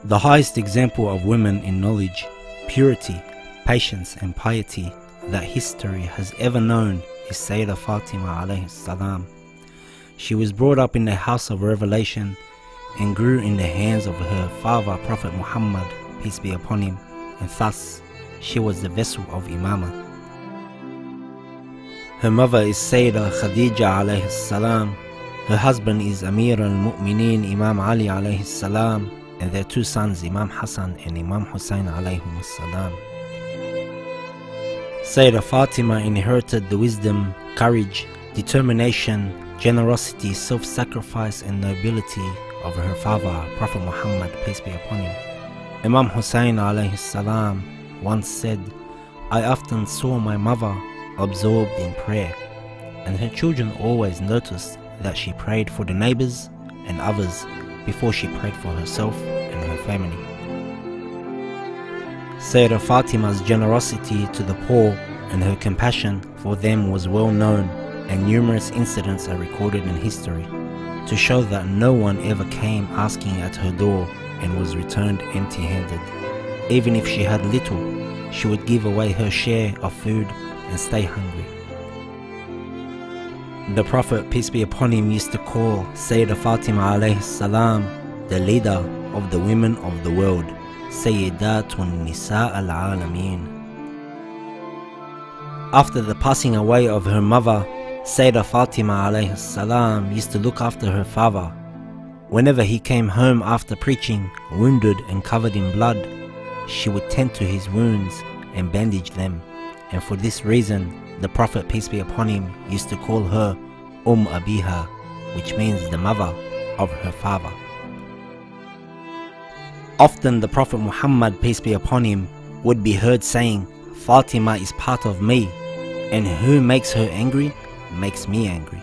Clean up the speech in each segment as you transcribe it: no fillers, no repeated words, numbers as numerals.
The highest example of women in knowledge, purity, patience and piety that history has ever known is Sayyidah Fatima alayhi salam. She was brought up in the house of revelation and grew in the hands of her father Prophet Muhammad, peace be upon him, and thus she was the vessel of Imamah. Her mother is Sayyidah Khadija alayhi salam. Her husband is Amir al-Mu'mineen Imam Ali alayhi salam, and their two sons Imam Hassan and Imam Hussein alayhim salam. Sayyidah Fatima inherited the wisdom, courage, determination, generosity, self-sacrifice and nobility of her father Prophet Muhammad, peace be upon him. Imam Hussein alayhi salam once said, "I often saw my mother absorbed in prayer, and her children always noticed that she prayed for the neighbors and others before she prayed for herself and her family." Sayyidah Fatima's generosity to the poor and her compassion for them was well known, and numerous incidents are recorded in history to show that no one ever came asking at her door and was returned empty-handed. Even if she had little, she would give away her share of food and stay hungry. The Prophet, peace be upon him, used to call Sayyidah Fatima alayhi salam the leader of the women of the world, Sayyidatun Nisa al-Alameen. After the passing away of her mother, Sayyidah Fatima alayhi salam used to look after her father. Whenever he came home after preaching, wounded and covered in blood, she would tend to his wounds and bandage them, and for this reason the Prophet, peace be upon him, used to call her Abiha, which means the mother of her father. Often the Prophet Muhammad, peace be upon him, would be heard saying, "Fatima is part of me, and who makes her angry makes me angry."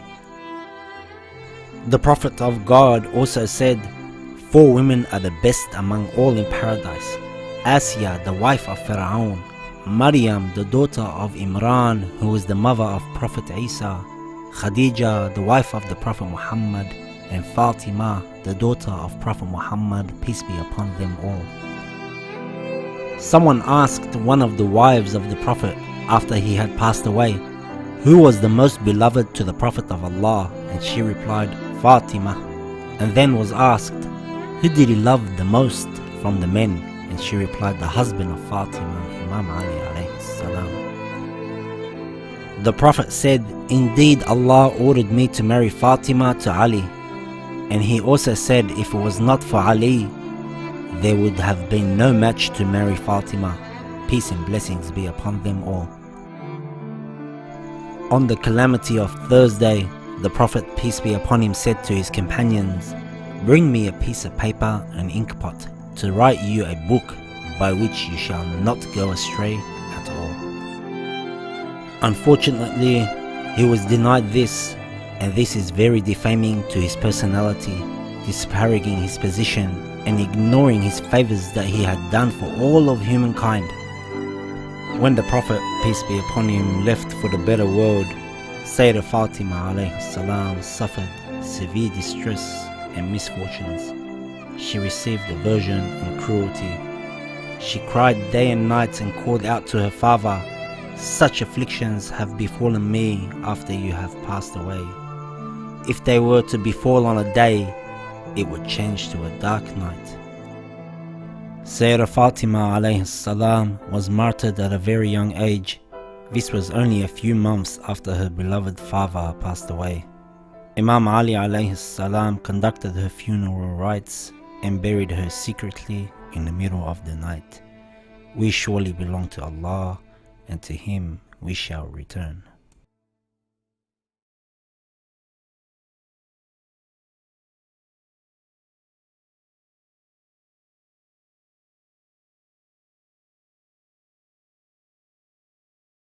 The Prophet of God also said, "Four women are the best among all in paradise: Asiya, the wife of Pharaoh; Maryam, the daughter of Imran, who was the mother of Prophet Isa; Khadija, the wife of the Prophet Muhammad; and Fatima, the daughter of Prophet Muhammad, peace be upon them all." Someone asked one of the wives of the Prophet after he had passed away, who was the most beloved to the Prophet of Allah, and she replied, "Fatima." And then was asked, who did he love the most from the men, and she replied, "The husband of Fatima, Imam Ali alayhi salam." The Prophet said, "Indeed Allah ordered me to marry Fatima to Ali." And he also said, if it was not for Ali, there would have been no match to marry Fatima, peace and blessings be upon them all. On the calamity of Thursday, the Prophet, peace be upon him, said to his companions, "Bring me a piece of paper and ink pot to write you a book by which you shall not go astray at all." Unfortunately, he was denied this, and this is very defaming to his personality, disparaging his position and ignoring his favors that he had done for all of humankind. When the Prophet, peace be upon him, left for the better world, Sayyidah Fatima alayhi salam suffered severe distress and misfortunes. She received aversion and cruelty. She cried day and night and called out to her father, "Such afflictions have befallen me after you have passed away. If they were to befall on a day, it would change to a dark night." Sayyidah Fatima alayhi salam was martyred at a very young age. This was only a few months after her beloved father passed away. Imam Ali alayhi salam conducted her funeral rites and buried her secretly in the middle of the night. We surely belong to Allah, and to Him we shall return.